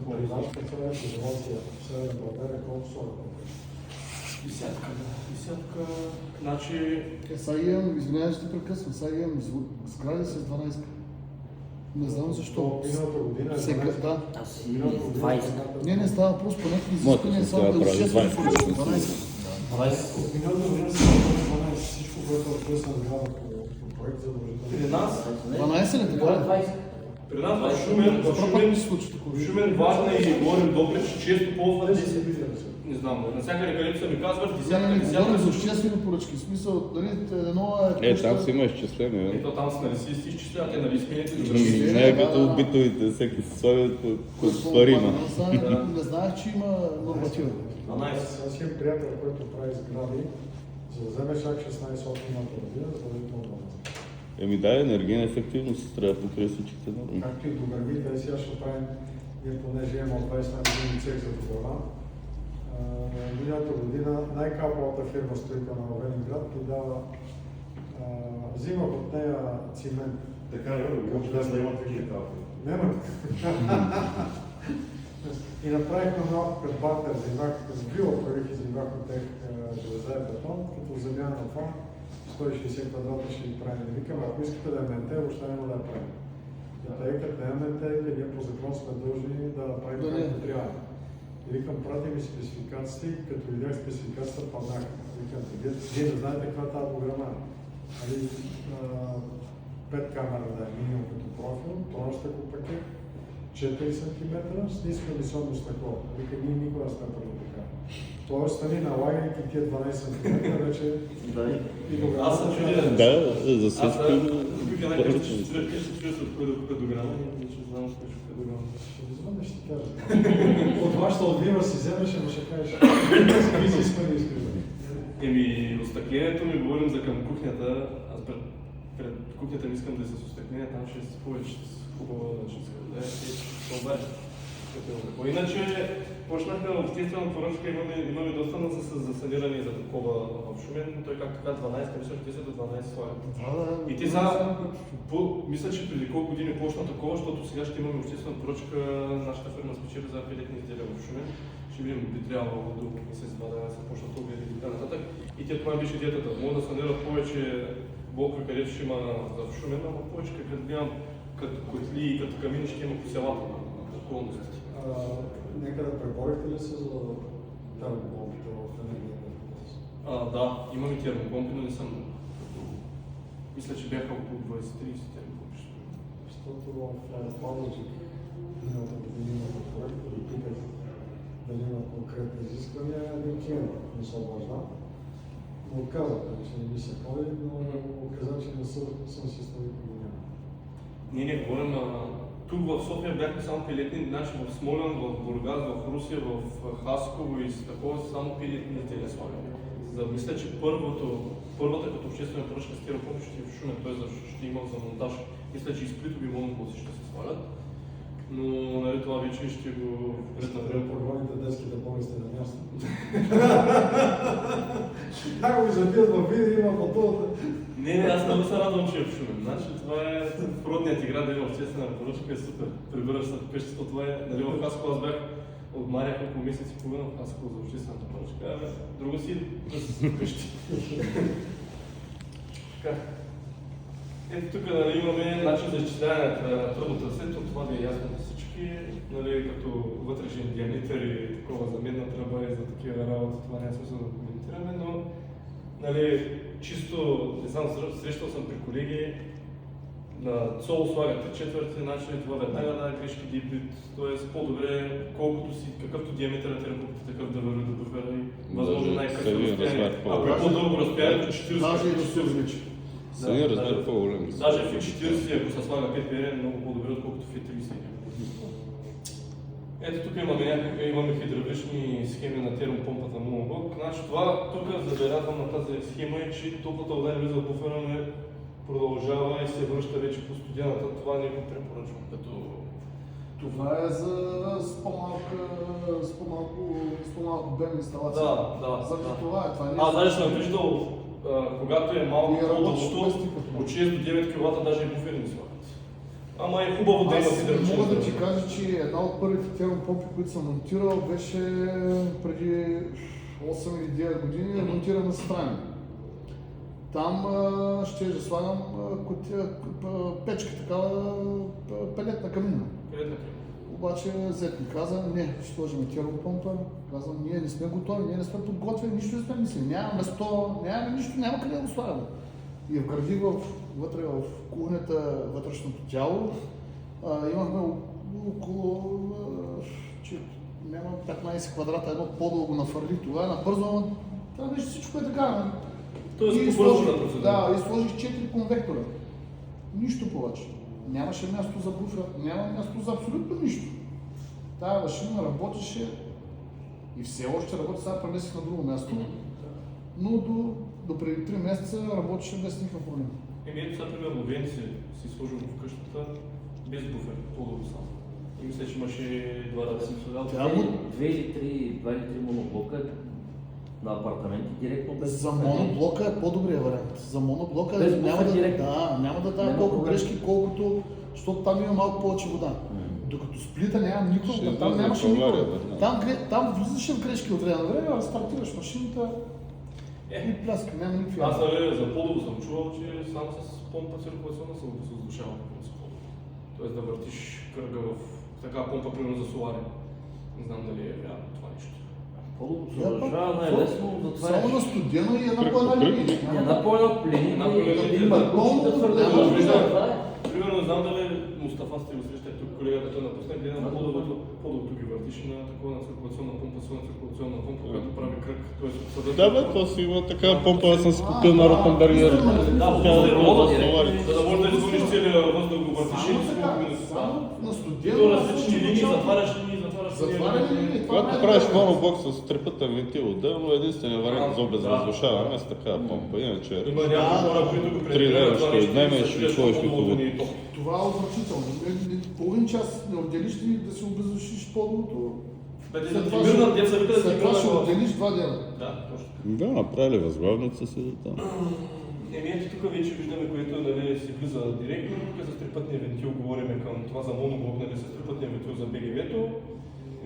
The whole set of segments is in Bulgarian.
Маринашка цялата изолация в Северна България, колко са? Десятка, да. Десятка, значи... Сега имам, извинявай, ще прекъсвам, сега имам сгради с 12. Не знам защо. Миналата година е Сега, 12. да. Аз имам 20. Не става просто по някакви Моята изисквания, сестра само да прави 6 поръчки, 20. 12. Миналата година са 12. Всичко, което е отписано по проект задължително. При нас, 12 ли така? 20. при нас в Шумен, ми се случи такова. в Шумен, Варна и Горен Добрич често ползват 10 10. години. Не знам, навсякъде където са ми казват, Не, десятка, не говорим за десятка. обществени поръчки. В смисъл, дали едно Там си има изчисление. Ето там са нали си изчисляват, те нали смените. Не е като битовите, всеки се слагат по пари има. Не знаех, че има норматива. 12. Аз имам приятел, който прави сгради, за да вземеш чак 16 от миналата година, задължително 12. Да, енергийна ефективност трябва да покрие всичките норми. Както и догърбите, сега ще правим, ние понеже имам 20 години цех за Догърба. Миналата година най-капалата фирма строителна в Велинград ти дава, взимах от нея цимент. Така е, да има такива капи. Няма. И направихме малко като бартер, взимах с била парих и взимах от тях железа и бетон, като замяна на това 160 квадрата ще ги правим. Викам, ако искате да е менте, въобще няма да я правим. И тъй като не е менте, ние по закон сме дължни да направим както трябва. И викам, прати ми спецификации, като видях спецификацията, паднаха. Викам, вие не знаете каква тази програма е. 5 камера да е минимум като профил, тонър стъклопакет, 4 см с ниско емисионно стъкло. Вика, ние никога не сме правили така. Тоест, нали, налагайки тия 12 см вече и тогава... Аз съм чуден. Да, за всичко има. Купих една къща, ще чуя се от кой да купя дограма, не ще знам с кой ще купя дограма. Ще го звънна, ще ти кажа. От вашата отбива си вземеш, ама ще кажеш, какви изисквания искаш да. Еми, остъклението ми говорим за към кухнята. Аз пред кухнята ми искам да се с остъкление, там ще се повече хубаво, че се да е иначе, почнахме в обществена поръчка, имаме доста за саниране за такова в Шумен, но той както така 12, мисля, че 10 до 12 слагат. И ти мисля, че преди колко години почна такова, защото сега ще имаме обществена поръчка, нашата фирма спечели за пелетни изделия в Шумен. Ще видим, би трябвало до месец-два да се почнат огледи и така нататък. И тя това беше идеята. Мога да санират повече блокове, където ще има в Шумен, ама повече като гледам като котли и като камини ще има по селата на околностите. Нека да преборихте ли се за термопомпите в енергията? Да, имаме термопомпи, но не съм. Мисля, че бяха около 20-30 термопомпи. Защото в Павловчик миналата година имахме проект, да питах дали има конкретни изисквания, един клиент не се обажда. Но отказаха, че не ми се ходи, но каза, че не съм си ставил да няма. Ние не говорим тук в София бяхме само пилетни, значи в Смолян, в Бургас, в Русия, в Хасково и с такова само пилетни изделия слагаме. Мисля, че първата като обществена поръчка с термопомпи ще е в Шумен, т.е. ще има за монтаж. Мисля, че изплитови монокоси ще се слагат. Но нали, това вече ще го преднапред. Програмите детските болести на място. Как го забият във видео, има фотота. Не, аз много се радвам, че е в Шумен. Значи това е в родният ти град да има обществена поръчка, е супер. Прибираш се в къщата, това е. Нали, в Хасково аз бях от Мария около месец и половина в Хасково за обществената поръчка. Друго си да се къщи. Ето тук нали, имаме начин за изчисляване на тръботрасето, това да е ясно на всички, нали, като вътрешен диаметър и такова за медна тръба и за такива работи, това няма смисъл да коментираме, но нали, чисто, не знам, срещал съм при колеги, на ЦОЛ слага 3/4, значи това веднага да грешки дипит, т.е. по-добре колкото си, какъвто диаметър на терапевтите, такъв да върви до буфера и възможно най-късно разстояние. Ако е по-дълго разстоянието, 40 ще се увеличи. Самия размер по-голям. Даже в 40, ако се слага 5 PR, е много по-добре, отколкото в 30. Ето тук имаме хидравлични схеми на термопомпата Monoblok. Значи това тук забелязвам на тази схема е, че топлата вода не влиза в буфера, но продължава и се връща вече по студената. Това не го препоръчвам като... Това е за с по-малко обем инсталация. Да. За това е. Това не е. Аз даже съм виждал, когато е малко по-дължото, от 6 до 9 кВт даже и буфери не слагат. Ама е хубаво да има Аз сидерче. мога да ти кажа, че една от първите термопомпи, които съм монтирал, беше преди 8 или 9 години, монтирана с Трайни. Там ще слагам печка, такава пелетна камина. Обаче зет ми каза, не, ще сложим термопомпа. Казвам, ние не сме готови, ние не сме подготвени, нищо не сме мислили. Няма место, нямаме нищо, няма къде да го слагаме. И вградих вътре в кухнята, вътрешното тяло, имахме около няма 15 квадрата, едно по-дълго нафърли тогава, набързо, това беше всичко е така. Тоест И по-бързо сложих- на процедура. Да, и сложих 4 конвектора. Нищо повече. Нямаше място за буфер, няма място за абсолютно нищо. Тая машина работеше и все още работи, сега преместих на друго място. Но до преди 3 месеца работеше без никакъв проблем. Ето сега, примерно, Венци си сложил в къщата без буфер, по-дълго само. И мисля, че имаше 2 да си слагал. Тя му- 2 или 3 моноблока на апартаменти директно без За моноблока е по-добрия вариант. За моноблока Без няма буфер да, директно. няма да дава Няма толкова проблем. грешки, колкото, защото там има малко повече вода. Докато сплита няма никога, Ще там влезе нямаше в никога. авария, да. Там влизаше в грешки от време на време, а стартираш машината и пляска, няма никакви. Аз за по-дълго съм чувал, че само с помпа циркулационна се възвишава по принцип. Тоест да въртиш кръга в такава помпа, примерно за солари. Не знам дали е вярно това нещо. По-дълго се Да, удържава пак, най-лесно, Само на студено и една по една линия. една по-една плени, Една по една линия. има пълно да твърде Няма дълго. вижда. Това е. Примерно не знам дали Мустафа сте го срещали тук, колегата той напусна, гледа на по-дългото ги въртиш на такова на циркулационна помпа, силна циркулационна помпа, която прави кръг. Тоест съдът. Да, бе, то си има такава помпа, аз съм си купил на Ротенбергер. Да, Тя е въздуховода, за солари. за да можеш да изгониш целия въздух, го въртиш и Само с така, колко минути става. само на И студено. то различни линии, затваряш линии. Затваряне линии. това Когато е правиш най-добре. монобокс с трипътен вентил, отделно е единствения вариант за обезвъздушаване с такава помпа. Иначе Има някои хора, които го 3 лева ще отнемеш и сложиш по-долу хубаво. и то. Това е отвратително. Половин час не отделиш ли да се обезвършиш по-долното? Бе, те да ти мирнат, те са вика да ти След това ще мирнат. отделиш 2 дена. Да, точно. Да, направили възглавница си за там. Ето тук вече виждаме, което нали, си влиза директно. Тук за трипътния вентил говорим към това за моноблок, нали, с трипътния вентил за БГВ-то.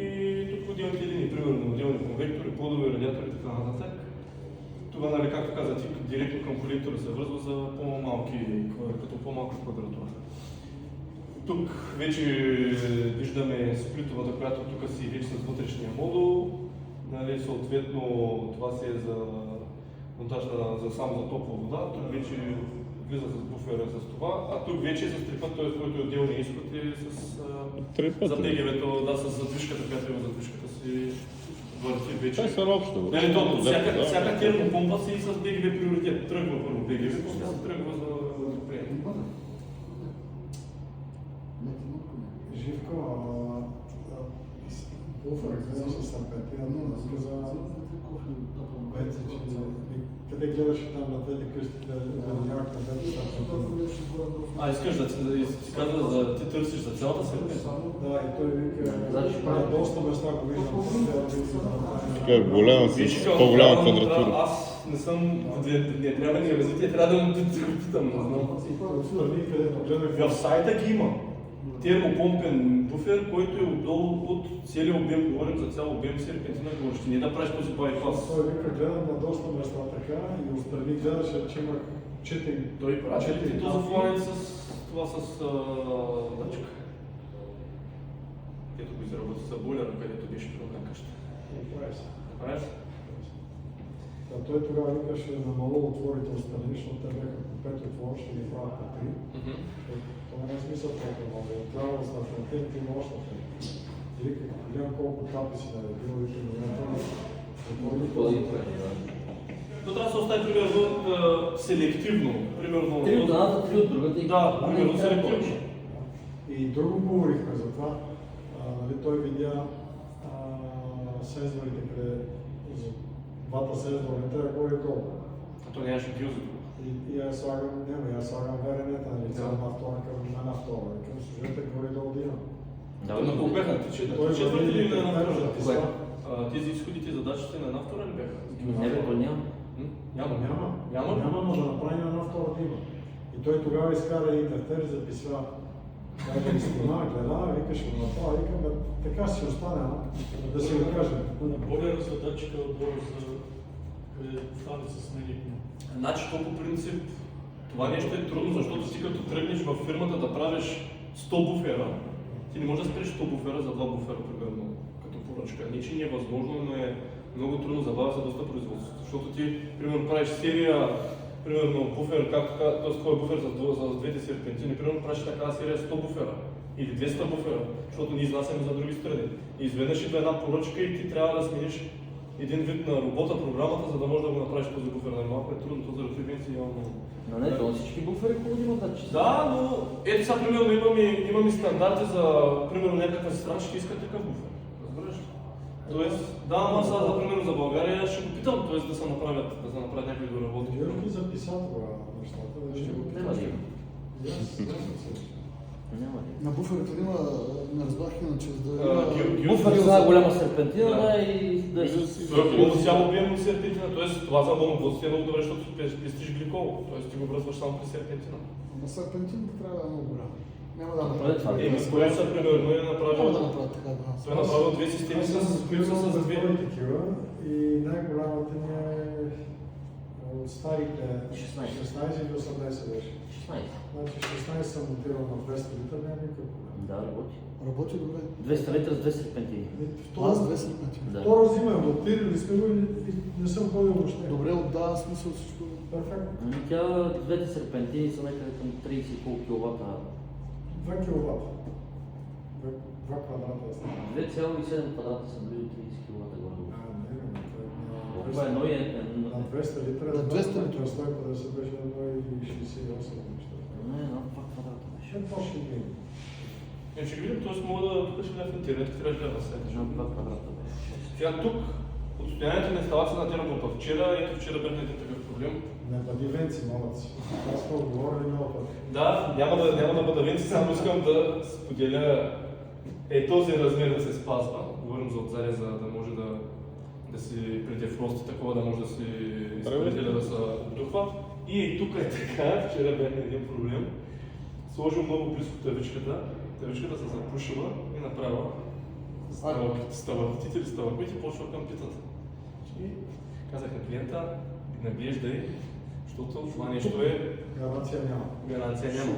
И тук отделните линии, примерно отделни конвектори, плодови, радиатори и така нататък. Това, нали, както каза ти, директно към колектора се връзва за по-малки, като по-малка квадратура. Тук вече виждаме сплитовата, която тук си вече с вътрешния модул. Нали, съответно, това си е за монтаж за само за топла вода. Тук вече влиза с буфера с това, а тук вече с трипът, т.е. който е отделни изход и с Три за пъти. БГВ-то, да, с задвижката, която има задвижката си върти вече. Те са общо. Нали, то, Да, всяка да. термопомпа си с БГВ приоритет. Тръгва първо БГВ, после се тръгва за прием. Живко, буфер, гледаш с сърпетия, но каза, Бети, че къде гледаше там на двете къщи, да видях на двете сърпетия. А, искаш да си казва, за ти търсиш за цялата сервис? Да, и той вика, Значи, на доста места го виждам, трябва да си направим. Така е голяма, с по-голяма квадратура. Аз не съм, не трябва ни развитие, трябва да ме питам, не знам. Страни, където гледах, В сайта ги има. Термопомпен буфер, който е отдолу от целия обем, говорим за цял обем серпентина горещи. Не да правиш този байпас. той вика, гледам на доста места така и отстрани гледаше, че имах 4. Той прави ли този фланец с това с дъчка? Ето го изработи за бойлера, където беше трудна къща. Правиш? А той тогава викаше на мало отворите отстрани, защото те бяха по 5 отвора, ще ги правят по 3. Това не е смисъл толкова много. Трябва да са фронтените има още фронтен. И вика, гледам колко капи си наредил, вика, Но трябва да се остави примерно селективно. Примерно. 3 от едната, 3 от другата. Да, примерно селективно. И друго говорихме за това. Нали, той видя сензорите, къде за двата сензора трябва горе-долу. А то нямаше гилза. И аз слагам, аз слагам веренета, нали, цял на втора към една втора. Към служете горе-долу да има. Да, на колко бяха? Той Четвърти или на една върви втора? да Тези изходите и задачите на една втора ли бяха? Не бе, то няма. Няма. Няма, но да направим една втора да има. И той тогава изкара интерфер, записва Даже и спомена, гледа, вика, ще го направя, вика, бе, така ще си остане, да си го кажем. Боля задачка отдолу за стане с смените. Значи то по принцип това нещо е трудно, защото ти като тръгнеш в фирмата да правиш 100 буфера, ти не можеш да спреш 100 буфера за 2 буфера, примерно, като поръчка. Не, че не е възможно, но е много трудно, забавя се доста производството. Защото ти, примерно, правиш серия, примерно, буфер, както казва, т.е. кой е буфер за двете серпентини, примерно, правиш такава серия 100 буфера или 200 буфера, защото ние изнасяме за други страни. И изведнъж идва една поръчка и ти трябва да смениш един вид на работа, програмата, за да можеш да го направиш този буфер. Малко е трудно, то заради венци явно. Но не, то всички буфери хубаво имат датчици. Да, но ето сега, примерно, имаме стандарти за, примерно, някаква страна, ще иска такъв буфер. Разбираш? Тоест, да, ама сега, примерно, за България ще го питам, т.е. да се направят някакви доработки. Георги записа това нещата, да ще го Няма да има. Няма да има. На буферите има, не разбрах иначе, за да Буфер за една голяма серпентина, да, и да е с... Това е много цяло обемно серпентина, т.е. това за лонгводство е много добре, защото пестиш гликол, т.е. ти го връзваш само при серпентина. На серпентината трябва да е много голяма. Няма да Направи това. направя. Според са, примерно, е Няма да направил... направя така, да. Той е направил две системи, които са с две. такива и най-голямата ни е от старите 16 или 18 беше. 16. Значи 16 съм монтирал на 200 литра, няма никакъв проблем. Да, работи. Работи добре. 200 литра с 2 серпентини. Аз 2 серпентини. Да. Второ взимам, монтирали сме го и не съм ходил въобще. Добре, отдава смисъл всичко. Перфектно. Тя, двете серпентини са някъде към 30 и колко киловата. 2 киловата. 2 квадрата е стана. 2,7 квадрата са близо 30 киловата горе. Това е Не, едно и на 200 литра, На 200 литра. 150 беше на 1,68 неща. Не, едно 2 квадрата беше. Ще почне да има. Ще видим, т.е. мога да тук ще в интернет, трябва да гледам Едно 2 квадрата беше. Сега тук, от състоянието на инсталация на термопа вчера, ето вчера бе един такъв проблем. Не бъди венци, молодци. Аз сме отговорили много пъти. Да, няма да бъда венци, само искам да споделя този размер да се спазва. Говорим за отзади, за да може да си при дефрости такова, да може да си изпределя да се обдухва. И тук е така, вчера бях един проблем. Сложил много близко тавичката се запушила и направила ставахтите или ставахтите, почва към питата. И казах на клиента, наглеждай, защото това нещо е Гаранция няма.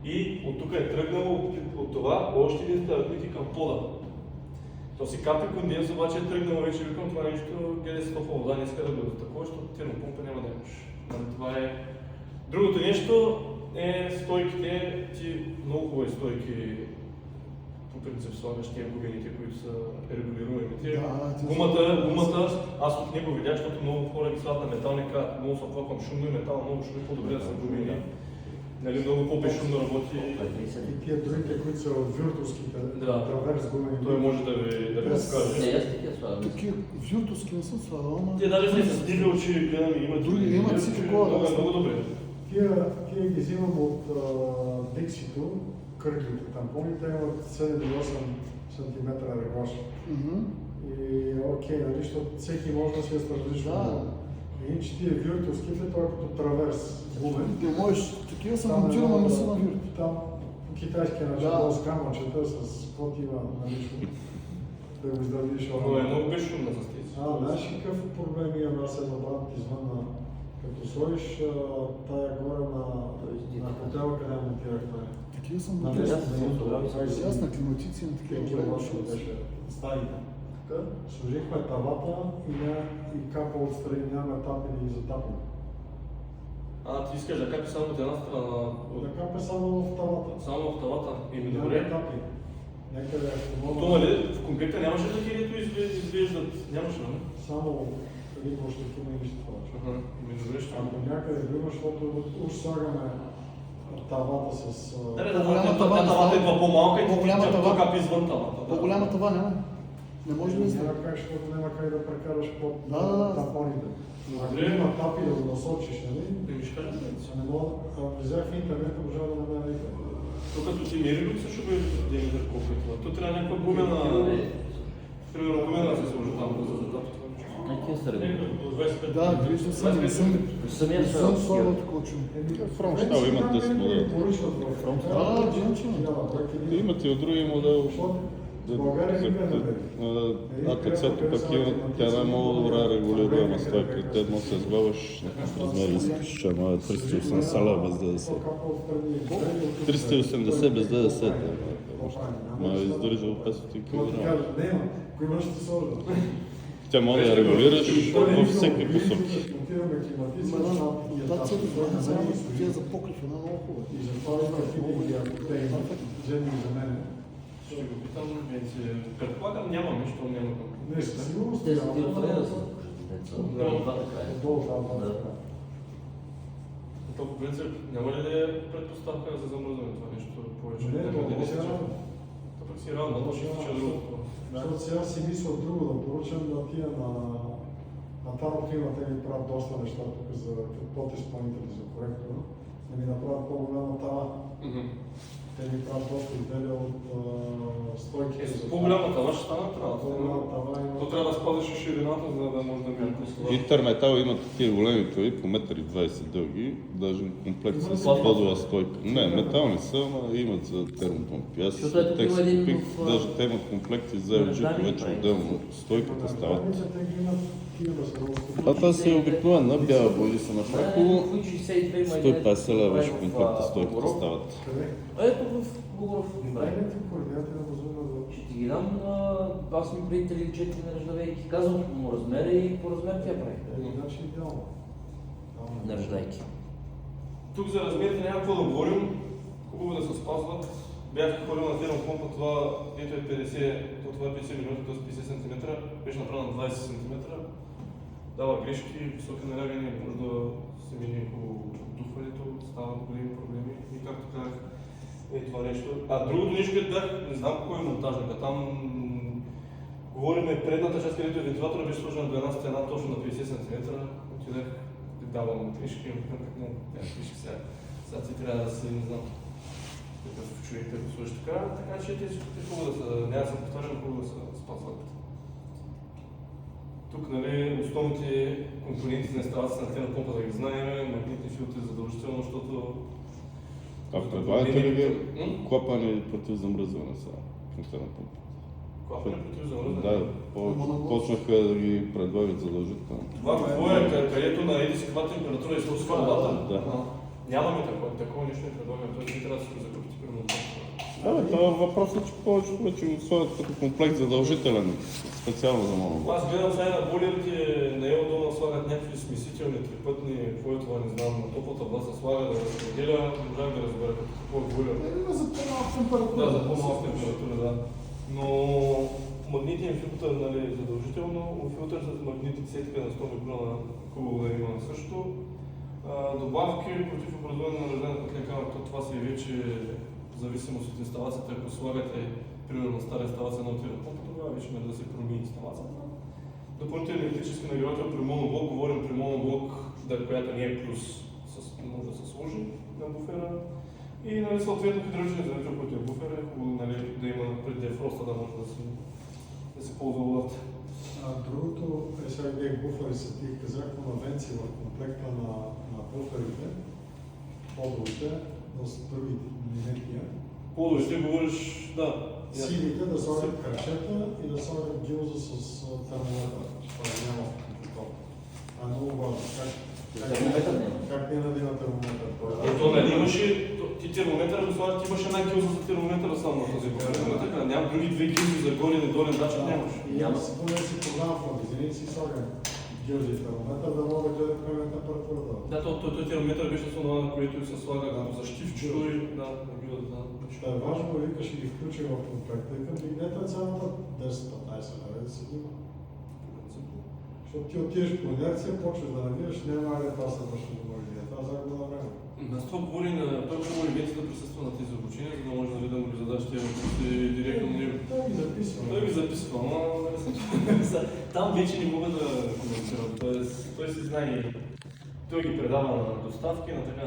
И от тук е тръгнало от това още един ставахтите към пода. То си капи конденс, обаче е тръгнало вече, викам това нещо, гледай си топла вода, не иска да бъде такова, защото термопомпа няма да имаш. Това е... Другото нещо е стойките, ти много хубави стойки по принцип слагаш тия губените, които са регулируемите. Гумата, аз от него видях, защото много хора ги слагат на металника, много се оплаквам шумно и метал, много шумно, по-добре да са губени. Нали, много по-безшумно работи. И тия другите, които са от вюртовските, траверс гумени. Той може да ви разкаже. Не, аз такива слагам. Такива вюртовски не съм слагал, ама... Те даже не са стили очи, гледам и имат Други имат си такова, да. много добре. Тия ги взимам от Dixie-то, кръглите тампони, те имат 7 или 8 см реглаж. И окей, нали, защото всеки може да си е различно. Да. Иначе тия вюртовските, той е като траверс гумен. Не можеш, такива са монтирани, ама са на вюрт. Там по китайски начин, Да. с камъчета, с каквото има налично. Да го издържиш. Но е много безшумна за стица. Знаеш ли какъв проблем имам аз едно брат извън на... Като сложиш тая горе на хотела, къде монтирахме. Такива са На монтирани. место, Аз на климатици на такива добре. беше стаите. Сложихме тавата и капа отстрани, нямаме тапени и затапени. Ти искаш да капи само от една страна? Да капе само в тавата. Само в тавата? Еми Няма добре. тапи. Някъде То нали, в конкретно нямаше да където извеждат? Нямаше, нали? само един площик има и нищо повече. Еми добре, ще... Ако някъде го има, защото уж слагаме тавата с... По-голяма тава не Тавата става. идва по-малка и По-голяма то тава. капи извън тавата. По-голяма това няма. Не може да Няма излезе. как, защото няма как да прекараш под Да. тапоните. Ако Добре. има тапи да го насочиш, нали? Еми ще кажа. Не мога, ако взех в интернет, можа да намеря никъде. Тук като ти мери ли също бе диаметър колко е това? То трябва някаква гумена... Примерно гумена да се сложи там за задата. Тия са регулирани. До 25. Да, виждам се, не съм Самия са съм слабо такова чум. Фронтал имат 10 модела. Да, иначе. Имат и от други модел. АТЦ-то пък има тя най-много добра регулируема стойка. Те едно се сглаваш в размер искаш, че ама 380 лева без ДДС. 380 без ДДС. Ма издържал 500 кг. Ако имаш ще сложа. Тя може да я регулираш във всеки посоки. Да, цели тия за покрив е много хубаво. И затова има хиляди, ако те имат, жени за мен. Ще го питам, предполагам няма нищо, няма Не, със сигурност Те са няма. тия отваря са. От двата края. Долу, да. То по принцип няма ли да е предпоставка за замръзване това нещо повече? Не, Няма да то не си се рано. То пък си рано, но ще изтича другото. Защото сега си мисля от друго да поручам на тия на Таро има, те ми правят доста неща тук за подизпълнители за коректора. Да ми направят по-голяма тава. Те ми правят доста изделия от стойки. По-голямата тава ще стана трябва. По-голяма тава има. То трябва да спазваш и ширината, за да може да мине. Интерметал имат такива големи тръби по 1,20 м дълги, даже комплект с подова стойка. Не, метални са, ама имат за термопомпи. Аз Защото ето тях има си един купих, в, даже те имат комплекти за LG, вече отделно стойката стават. А това си е обикновена бяла боди са на фрако. 150 лева беше комплекта стойката стават. Ето в Гугуров. Дай ми ти координати на възможно да... Ще ти ги дам, аз ми преди 3 или 4 неръждавейки. Казвам му размера и по размер тя прави. Значи идеално. Неръждайки. Тук за размерите няма какво да говорим. Хубаво да се спазват. Бях ходил на термопомпа, това дето е 50, то това е 50 мм, т.е. 50 см, беше направено на 20 см. Дава грешки, високи налягания, може да се мини по духването, стават големи проблеми. И както казах, е това нещо. А другото нещо, което бях, не знам кой е монтажника, там говорим предната част, където е вентилатора, беше сложена до една стена точно на 50 см. Отидах, давам грешки, не, тя грешки сега. Сега си трябва да се, не знам, такъв човек да го сложи така че тези е хубаво да са, няма да се повтарям, хубаво да се спазват. Тук, нали, основните компоненти на инсталацията на термопомпа да ги знаем, магнитни филтри задължително, защото... А предлагате ли ви клапани против замръзване сега към термопомпа? Клапани против замръзване? Да, почнаха да ги предлагат задължително. Това какво е, където на еди си каква температура и сложи водата? Да. Нямаме такова нещо не предлагаме, той не трябва да си го закупите примерно. Да, бе, това е въпросът, че повечето вече го слагат като комплект задължителен, специално за моноблок. Аз гледам сега на болерите, на Елдона слагат някакви смесителни, трипътни, какво е това, не знам, на топлата вода се слага да разпределя, не можах да разбера какво е болер. За по-малка температура. Да, за по-малка температура, да. Но магнитен филтър, нали, задължително, филтър с магнитни сетка на 100 микрона, хубаво да има също. Добавки против образуване на разлена пътен камък, това си е вече в зависимост от инсталацията. Ако слагате, примерно на стара инсталация на термопомпа, тогава вече може да се промени инсталацията. Допълнителен електрически нагревател при моноблок, говорим при моноблок, която не е плюс, може да се сложи на буфера. И, нали, съответно хидравличен изолятор, който е буфер, е хубаво, нали, да има пред дефроста, да може да се ползва водата. Другото е сега гледах буфери са ти казах конвенции в комплекта на буферите, подовите, с други линейки. Подовите говориш, да. Силите да слагат кръчета и да слагат гилза с термометър, това няма в комплекта. А много важно. Термометър няма. Как не нади на термометър? Ето, нали имаше, ти термометъра го слагаш, ти имаш една гилза за термометъра само на този буфер. Така, няма други две гилзи за горен и долен датчик нямаш. Няма си поне си познавам в магазини и си слагам гилзи и термометър, да мога да гледат каква е температурата. Да, той термометър беше с това, на което се слага като защитчето и да, гилзата. Ще е важно, викаш и ги включи в комплекта и към дигнете цената 10-15 лева да си има. Защото ти отидеш по инерция, почваш да навираш, няма ли това се върши до магазина. Това загуба на време. Аз това говори на той говори вече да присъства на тези обучения, за да може да му ги задаш тези въпроси директно на него. Той ги записва. Той ги записва, но там вече не мога да коментирам. Той си знае. Той ги предава на доставки, на така.